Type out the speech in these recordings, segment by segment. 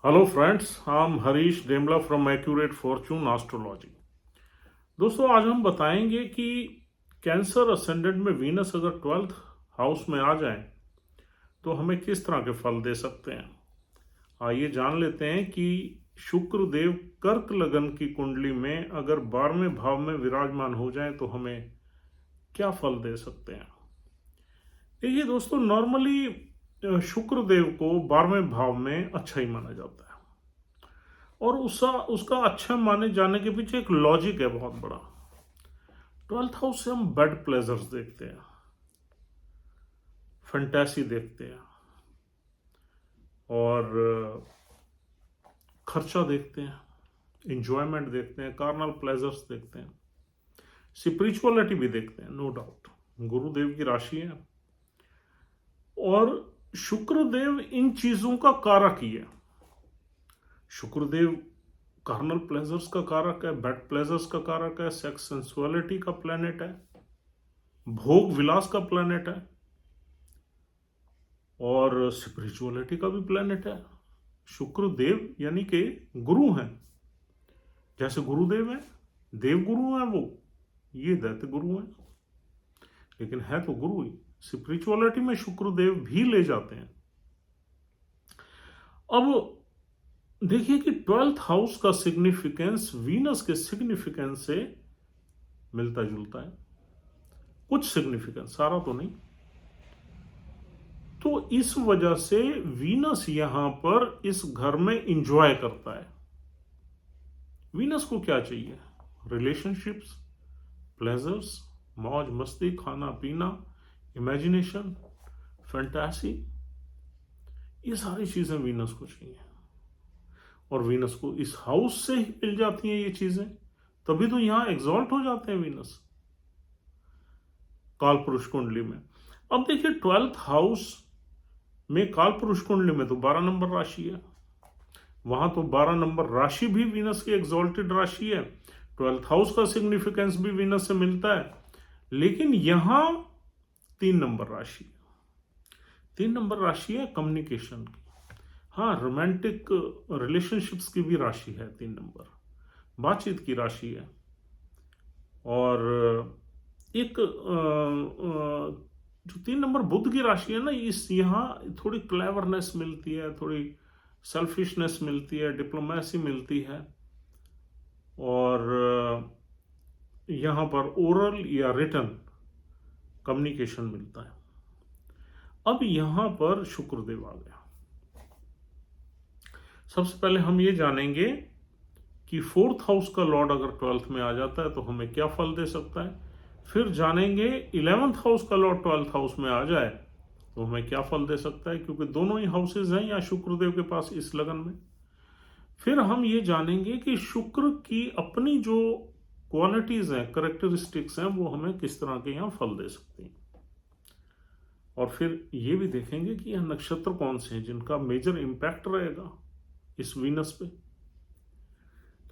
Hello friends, I am Harish Demla from Accurate Fortune Astrology. दोस्तों, आज हम बताएंगे कि कैंसर असेंडेंट में वीनस अगर 12th हाउस में आ जाए तो हमें किस तरह के फल दे सकते हैं। आइए जान लेते हैं कि शुक्र देव कर्क लगन की कुंडली में अगर 12वें भाव में विराजमान हो जाए तो हमें क्या फल दे सकते हैं। देखिए दोस्तों, नॉर्मली शुक्र देव को 12वें भाव में अच्छा ही माना जाता है और उसका उसका अच्छा माने जाने के पीछे एक लॉजिक है बहुत बड़ा। 12th हाउस से हम बेड प्लेजर्स देखते हैं, फैंटेसी देखते हैं और खर्चा देखते हैं, इंजॉयमेंट देखते हैं, कार्नल प्लेजर्स देखते हैं, स्पिरिचुअलिटी भी देखते हैं। नो डाउट गुरुदेव की राशि है और शुक्रदेव इन चीजों का कारक ही है। शुक्रदेव कार्नल प्लेजर्स का कारक है, बेड प्लेजर्स का कारक है, सेक्स सेंसुअलिटी का प्लेनेट है, भोग विलास का प्लेनेट है और स्पिरिचुअलिटी का भी प्लेनेट है। शुक्रदेव यानी कि गुरु हैं, जैसे गुरुदेव हैं, देव गुरु हैं वो, ये दैत्य गुरु हैं, लेकिन है तो गुरु ही। स्पिरिचुअलिटी में शुक्रदेव भी ले जाते हैं। अब देखिए कि 12th हाउस का सिग्निफिकेंस वीनस के सिग्निफिकेंस से मिलता जुलता है, कुछ सिग्निफिकेंस, सारा तो नहीं। तो इस वजह से वीनस यहां पर इस घर में इंजॉय करता है। वीनस को क्या चाहिए? रिलेशनशिप्स, प्लेजर्स, मौज मस्ती, खाना पीना, इमेजिनेशन, फैंटासी, ये सारी चीजें वीनस को चाहिए और वीनस को इस हाउस से ही मिल जाती हैं ये चीजें, तभी तो यहां एग्जॉल्ट हो जाते हैं वीनस काल पुरुष कुंडली में। अब देखिए 12th हाउस में काल पुरुष कुंडली में तो 12 नंबर राशि है, वहां तो 12 नंबर राशि भी वीनस की एग्जॉल्टेड राशि है, 12th हाउस का सिग्निफिकेंस भी वीनस से मिलता है। लेकिन यहां 3 नंबर राशि है, 3 नंबर राशि है कम्युनिकेशन की, हाँ रोमांटिक रिलेशनशिप्स की भी राशि है 3 नंबर, बातचीत की राशि है। और एक जो 3 नंबर बुध की राशि है ना, इस यहाँ थोड़ी क्लेवरनेस मिलती है, थोड़ी सेल्फिशनेस मिलती है, डिप्लोमेसी मिलती है और यहाँ पर ओरल या रिटन कम्युनिकेशन मिलता है। अब यहाँ पर शुक्रदेव आ गया। सबसे पहले हम ये जानेंगे कि 4th हाउस का लॉर्ड अगर 12th में आ जाता है तो हमें क्या फल दे सकता है। फिर जानेंगे 11th हाउस का लॉर्ड 12th हाउस में आ जाए तो हमें क्या फल दे सकता है, क्योंकि दोनों ही हाउसेज हैं या शुक्रदेव के पास इस लगन में। फिर हम ये जानेंगे कि शुक्र की अपनी जो क्वालिटीज हैं, करेक्टरिस्टिक्स हैं, वो हमें किस तरह के यहाँ फल दे सकती हैं। और फिर ये भी देखेंगे कि यह नक्षत्र कौन से हैं जिनका मेजर इंपैक्ट रहेगा इस वीनस पे।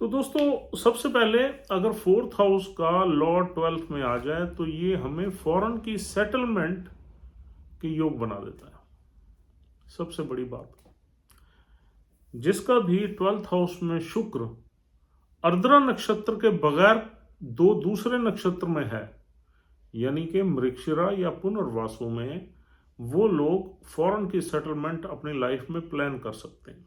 तो दोस्तों, सबसे पहले अगर 4th हाउस का लॉर्ड 12th में आ जाए तो ये हमें फॉरेन की सेटलमेंट के योग बना देता है। सबसे बड़ी बात, जिसका भी 12th हाउस में शुक्र अर्द्रा नक्षत्र के बगैर 2 दूसरे नक्षत्र में है, यानी कि मृगशिरा या पुनर्वासु में, वो लोग फॉरेन की सेटलमेंट अपनी लाइफ में प्लान कर सकते हैं।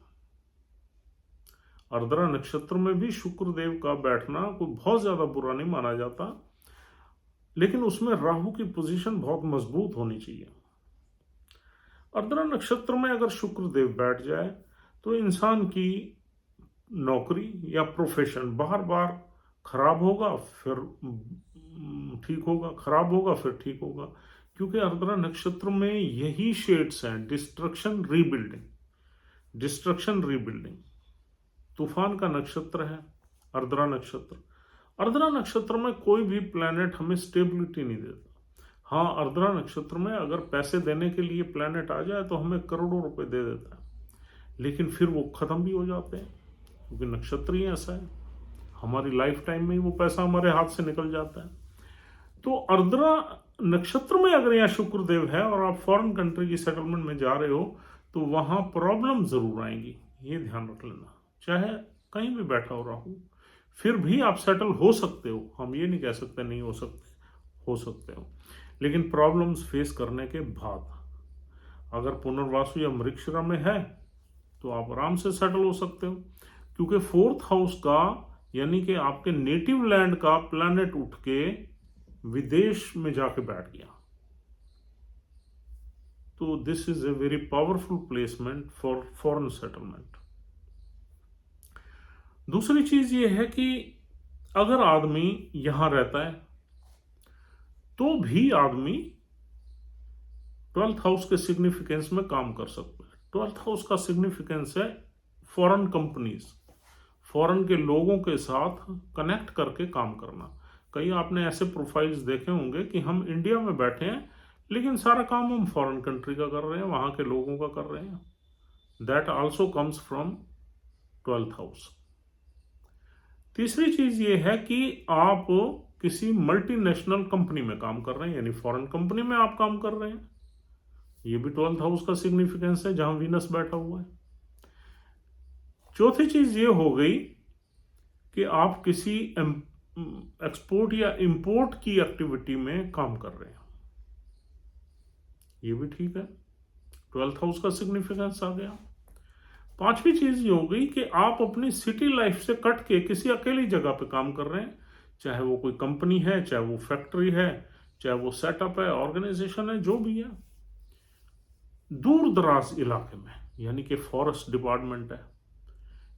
अर्द्रा नक्षत्र में भी शुक्रदेव का बैठना कोई बहुत ज्यादा बुरा नहीं माना जाता, लेकिन उसमें राहु की पोजीशन बहुत मजबूत होनी चाहिए। अर्द्रा नक्षत्र में अगर शुक्रदेव बैठ जाए तो इंसान की नौकरी या प्रोफेशन बार बार खराब होगा, फिर ठीक होगा, खराब होगा, फिर ठीक होगा, क्योंकि अर्द्रा नक्षत्र में यही शेड्स हैं, डिस्ट्रक्शन रीबिल्डिंग, डिस्ट्रक्शन रीबिल्डिंग। तूफान का नक्षत्र है अर्द्रा नक्षत्र। अर्द्रा नक्षत्र में कोई भी प्लैनेट हमें स्टेबिलिटी नहीं देता। हाँ, अर्द्रा नक्षत्र में अगर पैसे देने के लिए प्लैनेट आ जाए तो हमें करोड़ों रुपए दे देता है, लेकिन फिर वो खत्म भी हो जाते हैं, क्योंकि नक्षत्र ही ऐसा है, हमारी लाइफ टाइम में ही वो पैसा हमारे हाथ से निकल जाता है। तो अर्द्रा नक्षत्र में अगर यहाँ शुक्रदेव है और आप फॉरेन कंट्री की सेटलमेंट में जा रहे हो तो वहां प्रॉब्लम जरूर आएंगी। ये ध्यान रख लेना। चाहे कहीं भी बैठा हो राहु, फिर भी आप सेटल हो सकते हो, हम ये नहीं कह सकते नहीं हो सकते, हो सकते हो, लेकिन प्रॉब्लम्स फेस करने के बाद। अगर पुनर्वासु या मृगशिरा में है तो आप आराम से सेटल हो सकते हो, क्योंकि फोर्थ हाउस का यानी कि आपके नेटिव लैंड का प्लैनेट उठ के विदेश में जाके बैठ गया। तो this is a very powerful placement for foreign settlement. दूसरी चीज ये है कि अगर आदमी यहां रहता है तो भी आदमी 12th हाउस के सिग्निफिकेंस में काम कर सकता है। 12th हाउस का सिग्निफिकेंस है फॉरेन कंपनीज, फॉरेन के लोगों के साथ कनेक्ट करके काम करना। कई आपने ऐसे प्रोफाइल्स देखे होंगे कि हम इंडिया में बैठे हैं लेकिन सारा काम हम फॉरेन कंट्री का कर रहे हैं, वहां के लोगों का कर रहे हैं। That also comes from 12th house. तीसरी चीज ये है कि आप किसी मल्टीनेशनल कंपनी में काम कर रहे हैं, यानी फॉरेन कंपनी में आप काम कर रहे हैं, ये भी 12th हाउस का सिग्निफिकेंस है जहां वीनस बैठा हुआ है। चौथी चीज ये हो गई कि आप किसी एक्सपोर्ट या इंपोर्ट की एक्टिविटी में काम कर रहे हैं, ये भी ठीक है, 12th हाउस का सिग्निफिकेंस आ गया। पांचवी चीज ये हो गई कि आप अपनी सिटी लाइफ से कट के किसी अकेली जगह पे काम कर रहे हैं, चाहे वो कोई कंपनी है, चाहे वो फैक्ट्री है, चाहे वो सेटअप है, ऑर्गेनाइजेशन है, जो भी है, दूर दराज इलाके में, यानी कि फॉरेस्ट डिपार्टमेंट है,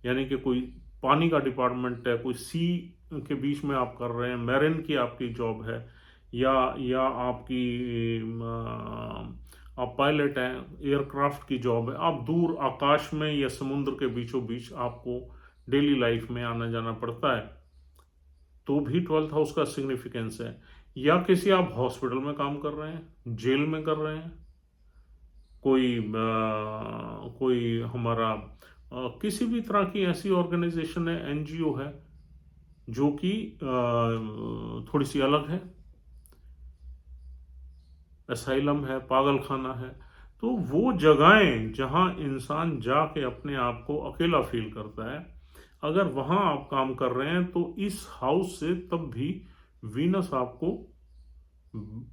यानी कि कोई पानी का डिपार्टमेंट है, कोई सी के बीच में आप कर रहे हैं, मैरिन की आपकी जॉब है, या आपकी आप पायलट हैं, एयरक्राफ्ट की जॉब है, आप दूर आकाश में या समुद्र के बीचों बीच आपको डेली लाइफ में आना जाना पड़ता है, तो भी 12th हाउस का सिग्निफिकेंस है। या किसी आप हॉस्पिटल में काम कर रहे हैं, जेल में कर रहे हैं, कोई हमारा किसी भी तरह की ऐसी ऑर्गेनाइजेशन है, एनजीओ है जो कि थोड़ी सी अलग है, असाइलम है, पागल खाना है, तो वो जगहें जहां इंसान जाके अपने आप को अकेला फील करता है, अगर वहां आप काम कर रहे हैं तो इस हाउस से तब भी वीनस आपको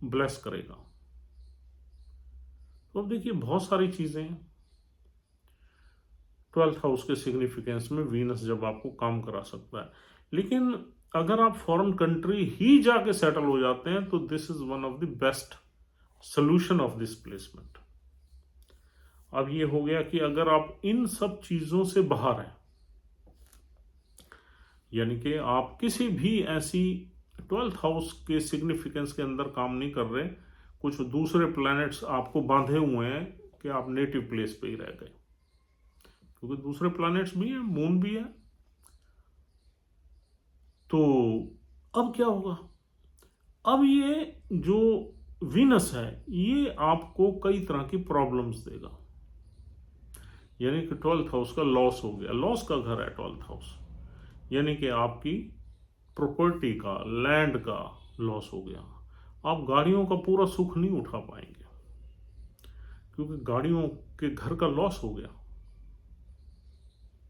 ब्लेस करेगा। तो अब देखिए बहुत सारी चीजें हैं 12th हाउस के सिग्निफिकेंस में, वीनस जब आपको काम करा सकता है। लेकिन अगर आप फॉरेन कंट्री ही जाके सेटल हो जाते हैं तो this is one of the best solution of this placement. अब ये हो गया कि अगर आप इन सब चीजों से बाहर हैं, यानी कि आप किसी भी ऐसी 12th हाउस के सिग्निफिकेंस के अंदर काम नहीं कर रहे, कुछ दूसरे प्लैनेट्स आपको बांधे हुए हैं कि आप नेटिव प्लेस पे ही रह गए, क्योंकि दूसरे प्लैनेट्स भी हैं, मून भी है, तो अब क्या होगा? अब ये जो वीनस है ये आपको कई तरह की प्रॉब्लम्स देगा, यानी कि 12th हाउस का लॉस हो गया, लॉस का घर है 12th हाउस, यानी कि आपकी प्रॉपर्टी का, लैंड का लॉस हो गया। आप गाड़ियों का पूरा सुख नहीं उठा पाएंगे क्योंकि गाड़ियों के घर का लॉस हो गया,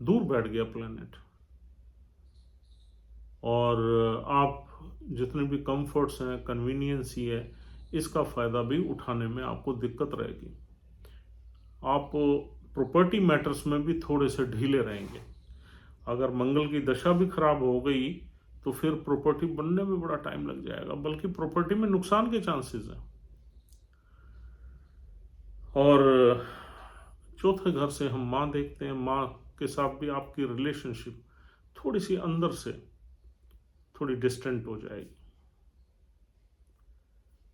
दूर बैठ गया प्लेनेट, और आप जितने भी कंफर्ट्स हैं, कन्वीनियंस ही है, इसका फायदा भी उठाने में आपको दिक्कत रहेगी। आप प्रॉपर्टी मैटर्स में भी थोड़े से ढीले रहेंगे। अगर मंगल की दशा भी खराब हो गई तो फिर प्रॉपर्टी बनने में बड़ा टाइम लग जाएगा, बल्कि प्रॉपर्टी में नुकसान के चांसेस हैं। और चौथे घर से हम माँ देखते हैं, माँ के साथ भी आपकी रिलेशनशिप थोड़ी सी अंदर से थोड़ी डिस्टेंट हो जाएगी,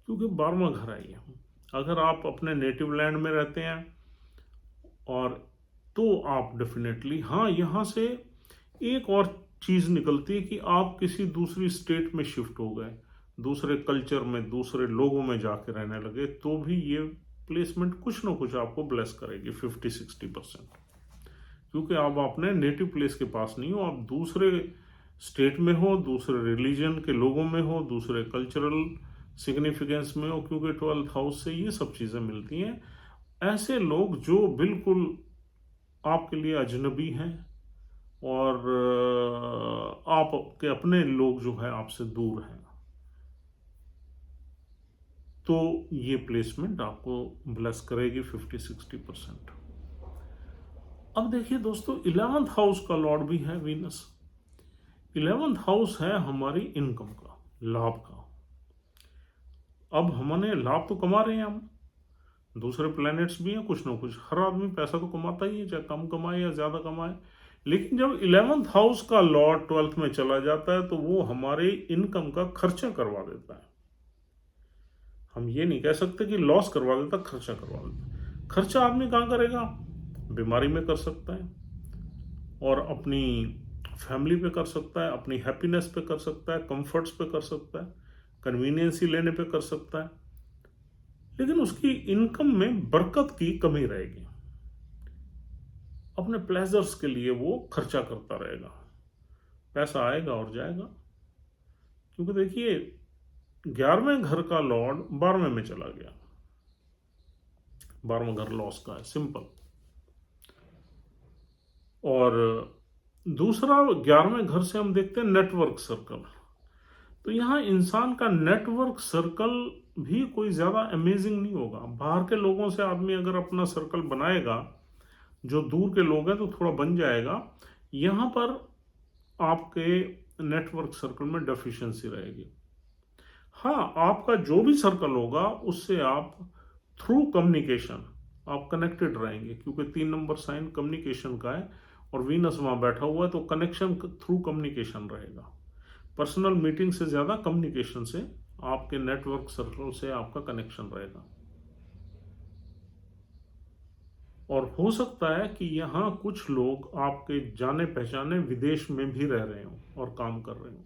क्योंकि 12वां घर आई है। अगर आप अपने नेटिव लैंड में रहते हैं और तो आप डेफिनेटली, हाँ, यहाँ से एक और चीज निकलती है कि आप किसी दूसरी स्टेट में शिफ्ट हो गए, दूसरे कल्चर में, दूसरे लोगों में जाके रहने लगे, तो भी ये प्लेसमेंट कुछ ना कुछ आपको ब्लेस करेगी 50-60%, क्योंकि आप अपने नेटिव प्लेस के पास नहीं हो, आप दूसरे स्टेट में हो, दूसरे रिलीजन के लोगों में हो, दूसरे कल्चरल सिग्निफिकेंस में हो, क्योंकि 12th हाउस से ये सब चीजें मिलती हैं। ऐसे लोग जो बिल्कुल आपके लिए अजनबी हैं और आपके अपने लोग जो है आपसे दूर हैं, तो ये प्लेसमेंट आपको ब्लेस करेगी 50-60%। अब देखिए दोस्तों, 11th हाउस का लॉर्ड भी है वीनस। 11th हाउस है हमारी इनकम का, लाभ का। अब हमने लाभ तो कमा रहे हैं हम, दूसरे प्लैनेट्स भी हैं, कुछ ना कुछ हर आदमी पैसा तो कमाता ही है, चाहे कम कमाए या ज्यादा कमाए। लेकिन जब 11th हाउस का लॉर्ड 12th में चला जाता है तो वो हमारे इनकम का खर्चा करवा देता है। हम ये नहीं कह सकते कि लॉस करवा देता, खर्चा करवा देता। खर्चा आदमी कहाँ करेगा? बीमारी में कर सकता है, और अपनी फैमिली पे कर सकता है, अपनी हैप्पीनेस पे कर सकता है, कंफर्ट्स पे कर सकता है, कन्वीनियंसी लेने पे कर सकता है। लेकिन उसकी इनकम में बरकत की कमी रहेगी। अपने प्लेजर्स के लिए वो खर्चा करता रहेगा, पैसा आएगा और जाएगा। क्योंकि देखिए, 11वें घर का लॉर्ड 12वें में चला गया। 12वां घर लॉस का है, सिंपल। और दूसरा, 11वें घर से हम देखते हैं नेटवर्क सर्कल। तो यहां इंसान का नेटवर्क सर्कल भी कोई ज्यादा अमेजिंग नहीं होगा। बाहर के लोगों से आदमी अगर अपना सर्कल बनाएगा, जो दूर के लोग हैं, तो थोड़ा बन जाएगा। यहां पर आपके नेटवर्क सर्कल में डेफिशिएंसी रहेगी। हाँ, आपका जो भी सर्कल होगा उससे आप थ्रू कम्युनिकेशन आप कनेक्टेड रहेंगे, क्योंकि 3 नंबर साइन कम्युनिकेशन का है और वीनस वहां बैठा हुआ है, तो कनेक्शन थ्रू कम्युनिकेशन रहेगा। पर्सनल मीटिंग से ज्यादा कम्युनिकेशन से, आपके नेटवर्क सर्कल से आपका कनेक्शन रहेगा। और हो सकता है कि यहाँ कुछ लोग आपके जाने पहचाने विदेश में भी रह रहे हो और काम कर रहे हो।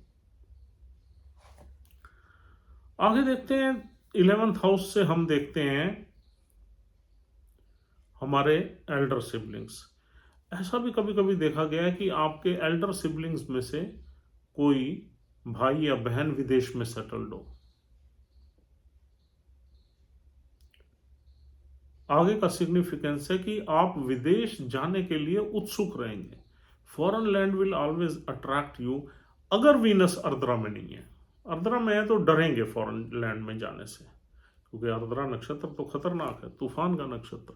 आगे देखते हैं, 11th हाउस से हम देखते हैं हमारे एल्डर सिबलिंग्स। ऐसा भी कभी कभी देखा गया है कि आपके एल्डर सिबलिंग्स में से कोई भाई या बहन विदेश में सेटल्ड हो। आगे का सिग्निफिकेंस है कि आप विदेश जाने के लिए उत्सुक रहेंगे। Foreign land will always attract you, अगर वीनस अर्द्रा में नहीं है। अर्द्रा में है तो डरेंगे फॉरेन लैंड में जाने से, क्योंकि अर्द्रा नक्षत्र तो खतरनाक है, तूफान का नक्षत्र।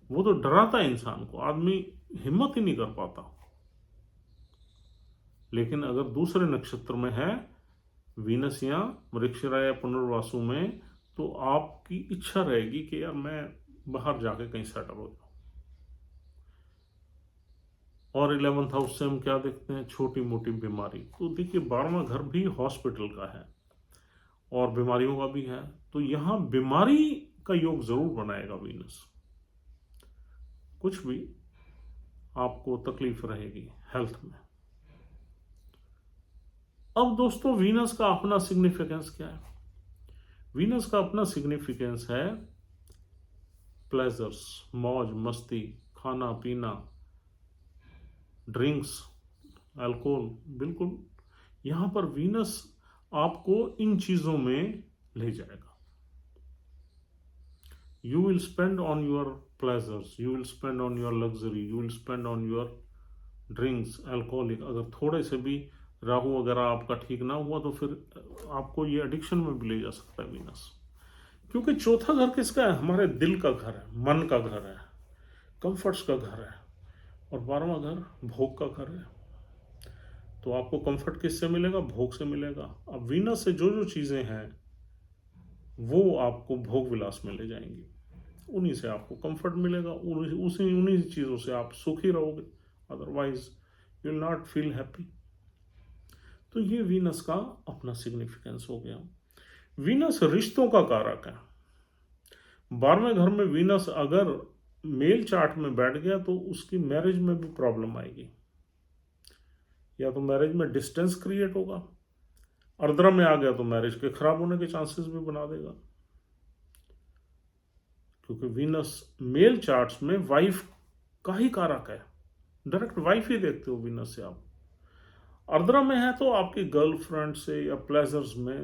वो तो डराता है इंसान को, आदमी हिम्मत ही नहीं कर पाता। लेकिन अगर दूसरे नक्षत्र में है, वीनस या मृगशिरा या पुनर्वासु में, तो आपकी इच्छा रहेगी कि यार मैं बाहर जाके कहीं सेटल हो जाऊं। और 11th हाउस से हम क्या देखते हैं? छोटी मोटी बीमारी। तो देखिए, 12वां घर भी हॉस्पिटल का है और बीमारियों का भी है, तो यहां बीमारी का योग जरूर बनाएगा वीनस। कुछ भी आपको तकलीफ रहेगी हेल्थ में। अब दोस्तों, वीनस का अपना सिग्निफिकेंस क्या है? वीनस का अपना सिग्निफिकेंस है प्लेजर्स, मौज मस्ती, खाना पीना, ड्रिंक्स, अल्कोहल। बिल्कुल, यहां पर वीनस आपको इन चीजों में ले जाएगा। You will spend on your pleasures, you will spend on your luxury, you will spend on your drinks, alcoholic. अगर थोड़े से भी राहु वगैरह आपका ठीक ना हुआ तो फिर आपको ये एडिक्शन में भी ले जा सकता है वीनस। क्योंकि चौथा घर किसका है? हमारे दिल का घर है, मन का घर है, कंफर्ट्स का घर है। और 12वां घर भोग का घर है। तो आपको कंफर्ट किससे मिलेगा? भोग से मिलेगा। अब वीनस से जो जो चीजें हैं वो आपको भोग विलास में ले जाएंगी, उन्हीं से आपको कंफर्ट मिलेगा, उन्हीं चीजों से आप सुखी रहोगे, otherwise you will not feel happy. तो ये वीनस का अपना सिग्निफिकेंस हो गया। वीनस रिश्तों का कारक है। 12वें घर में वीनस अगर मेल चार्ट में बैठ गया तो उसकी मैरिज में भी प्रॉब्लम आएगी, या तो मैरिज में डिस्टेंस क्रिएट होगा। अर्द्रा में आ गया तो मैरिज के खराब होने के चांसेस भी बना देगा, क्योंकि वीनस मेल चार्ट्स में वाइफ का ही कारक है। डायरेक्ट वाइफ ही देखते हो वीनस से आप। अर्द्रा में है तो आपकी गर्लफ्रेंड से या प्लेजर्स में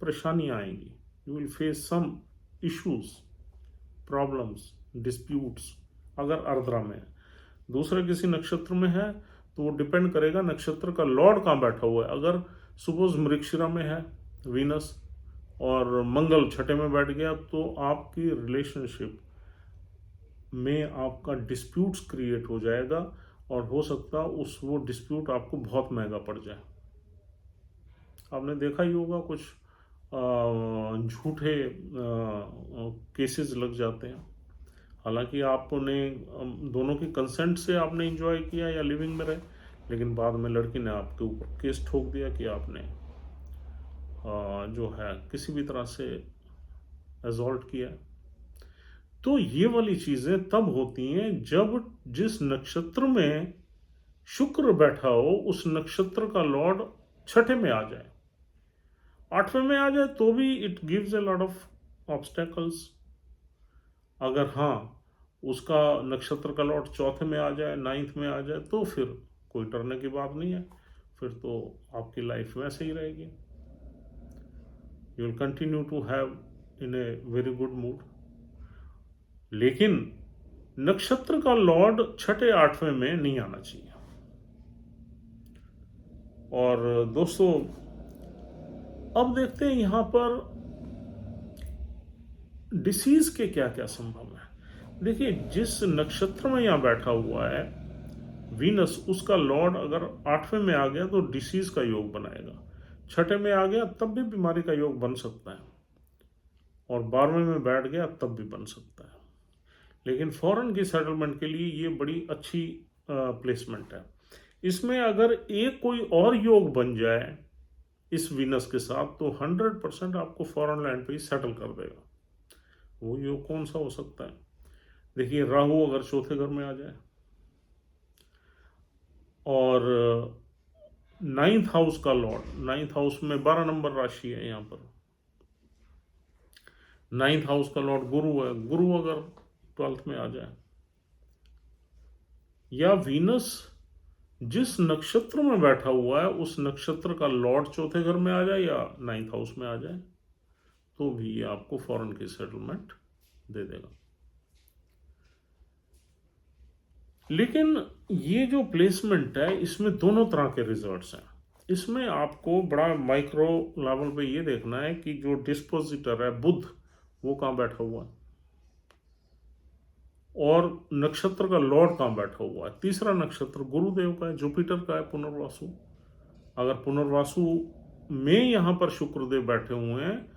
परेशानियां आएंगी। You will face some issues, problems, disputes, अगर अर्द्रा में है। दूसरे किसी नक्षत्र में है तो वो डिपेंड करेगा नक्षत्र का लॉर्ड कहाँ बैठा हुआ है। अगर सपोज मृगशिरा में है वीनस और मंगल छठे में बैठ गया तो आपकी रिलेशनशिप में आपका डिस्प्यूट्स क्रिएट हो जाएगा और हो सकता है वो डिस्प्यूट आपको बहुत महंगा पड़ जाए। आपने देखा ही होगा कुछ झूठे केसेस लग जाते हैं, हालांकि आपने दोनों की कंसेंट से आपने एंजॉय किया या लिविंग में रहे, लेकिन बाद में लड़की ने आपके ऊपर केस ठोक दिया कि आपने जो है किसी भी तरह से असॉल्ट किया। तो ये वाली चीजें तब होती हैं जब जिस नक्षत्र में शुक्र बैठा हो उस नक्षत्र का लॉर्ड छठे में आ जाए, आठवें में आ जाए तो भी it gives a lot of obstacles. अगर हाँ उसका नक्षत्र का लॉर्ड चौथे में आ जाए, नाइन्थ में आ जाए, तो फिर कोई डरने की बात नहीं है, फिर तो आपकी लाइफ वैसे ही रहेगी। You will continue to have in a very good mood. लेकिन नक्षत्र का लॉर्ड छठे आठवें में नहीं आना चाहिए। और दोस्तों अब देखते हैं यहां पर डिसीज के क्या क्या संभव है। देखिए जिस नक्षत्र में यहां बैठा हुआ है वीनस, उसका लॉर्ड अगर आठवें में आ गया तो डिसीज का योग बनाएगा, छठे में आ गया तब भी बीमारी का योग बन सकता है, और 12वें में बैठ गया तब भी बन सकता है। लेकिन फॉरेन की सेटलमेंट के लिए ये बड़ी अच्छी प्लेसमेंट है। इसमें अगर एक कोई और योग बन जाए इस वीनस के साथ तो 100% आपको फॉरेन लैंड पे ही सेटल कर देगा। वो योग कौन सा हो सकता है? देखिए राहु अगर चौथे घर में आ जाए और नाइन्थ हाउस का लॉर्ड, नाइन्थ हाउस में 12 नंबर राशि है, यहाँ पर नाइन्थ हाउस का लॉर्ड गुरु है, गुरु अगर 12th में आ जाए, या वीनस जिस नक्षत्र में बैठा हुआ है उस नक्षत्र का लॉर्ड चौथे घर में आ जाए या 9th हाउस में आ जाए, तो भी ये आपको फॉरेन की सेटलमेंट दे देगा। लेकिन ये जो प्लेसमेंट है इसमें दोनों तरह के रिजल्ट्स हैं। इसमें आपको बड़ा माइक्रो लेवल पे ये देखना है कि जो डिस्पोजिटर है बुध वो कहाँ बैठा हुआ है और नक्षत्र का लॉर्ड कहाँ बैठा हुआ है। तीसरा नक्षत्र गुरुदेव का है, जुपिटर का है, पुनर्वासु। अगर पुनर्वासु में यहाँ पर शुक्रदेव बैठे हुए हैं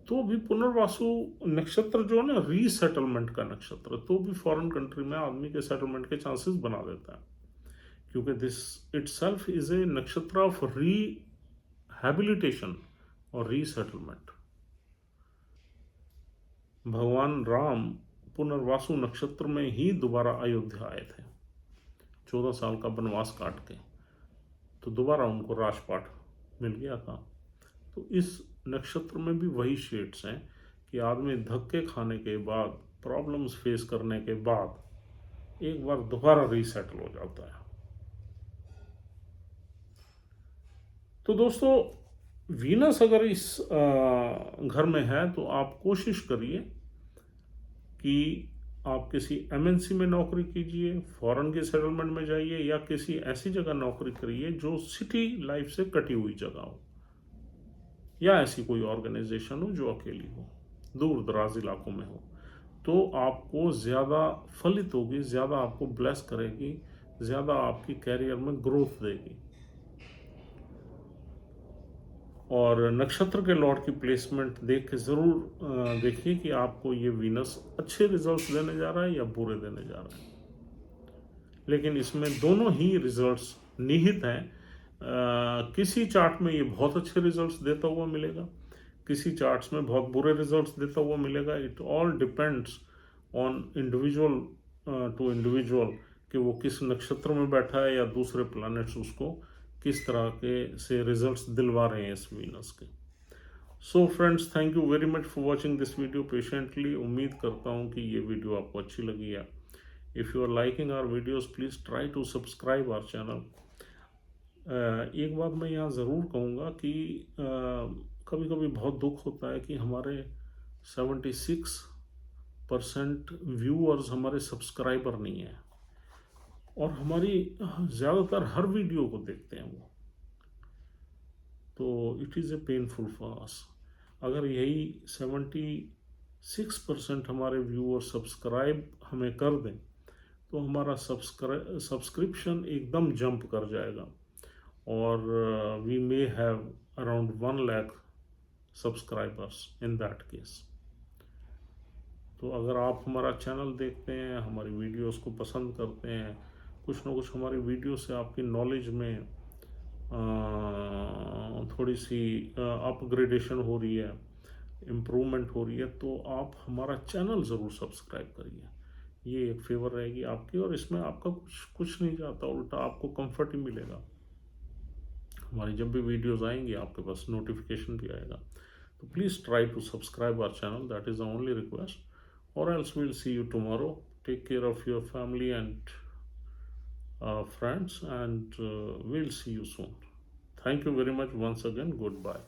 तो भी पुनर्वासु नक्षत्र जो है ना रीसेटलमेंट का नक्षत्र, तो भी फॉरेन कंट्री में आदमी के सेटलमेंट के चांसेस बना देता है, क्योंकि दिस इटसेल्फ इज ए नक्षत्र ऑफ रिहैबिलिटेशन और रीसेटलमेंट। भगवान राम पुनर्वासु नक्षत्र में ही दोबारा अयोध्या आए थे 14 साल का वनवास काट के, तो दोबारा उनको राजपाट मिल गया था। तो इस नक्षत्र में भी वही शेड्स हैं कि आदमी धक्के खाने के बाद, प्रॉब्लम्स फेस करने के बाद एक बार दोबारा रीसेटल हो जाता है। तो दोस्तों वीनस अगर इस घर में है तो आप कोशिश करिए कि आप किसी एमएनसी में नौकरी कीजिए, फॉरेन के सेटलमेंट में जाइए, या किसी ऐसी जगह नौकरी करिए जो सिटी लाइफ से कटी हुई जगह हो, या ऐसी कोई ऑर्गेनाइजेशन हो जो अकेली हो, दूर दराज इलाकों में हो, तो आपको ज़्यादा फलित होगी, ज़्यादा आपको ब्लेस करेगी, ज़्यादा आपकी कैरियर में ग्रोथ देगी। और नक्षत्र के लॉर्ड की प्लेसमेंट देख के ज़रूर देखिए कि आपको ये वीनस अच्छे रिजल्ट्स देने जा रहा है या बुरे देने जा रहा है। लेकिन इसमें दोनों ही रिजल्ट्स निहित हैं। किसी चार्ट में ये बहुत अच्छे रिजल्ट्स देता हुआ मिलेगा, किसी चार्ट्स में बहुत बुरे रिजल्ट्स देता हुआ मिलेगा। It all depends on individual to individual कि वो किस नक्षत्र में बैठा है या दूसरे प्लैनेट्स उसको किस तरह के से रिजल्ट्स दिलवा रहे हैं इस वीनस के। So friends, thank you very much for watching this video patiently. उम्मीद करता हूँ कि ये वीडियो आपको अच्छी लगी है। If you are liking our videos please try to subscribe our channel. एक बात मैं यहाँ ज़रूर कहूँगा कि कभी कभी बहुत दुख होता है कि हमारे 76% व्यूअर्स हमारे सब्सक्राइबर नहीं हैं। और हमारी ज़्यादातर हर वीडियो को देखते हैं वो, तो it is a painful for us. अगर यही 76% हमारे व्यूअर सब्सक्राइब हमें कर दें तो हमारा सब्सक्रिप्शन एकदम जंप कर जाएगा, और we may have around 1 lakh subscribers in that case. तो अगर आप हमारा चैनल देखते हैं, हमारी वीडियोस को पसंद करते हैं, कुछ ना कुछ हमारी वीडियो से आपकी नॉलेज में थोड़ी सी अपग्रेडेशन हो रही है, इम्प्रूवमेंट हो रही है, तो आप हमारा चैनल ज़रूर सब्सक्राइब करिए। ये एक फेवर रहेगी आपकी, और इसमें आपका कुछ नहीं जाता, उल्टा आपको कंफर्ट ही मिलेगा। हमारी जब भी वीडियोस आएंगी आपके पास नोटिफिकेशन भी आएगा। तो please try to subscribe our channel, that is the only request, or else we'll see you tomorrow. Take care of your family and friends, and we'll see you soon. Thank you very much once again. Goodbye.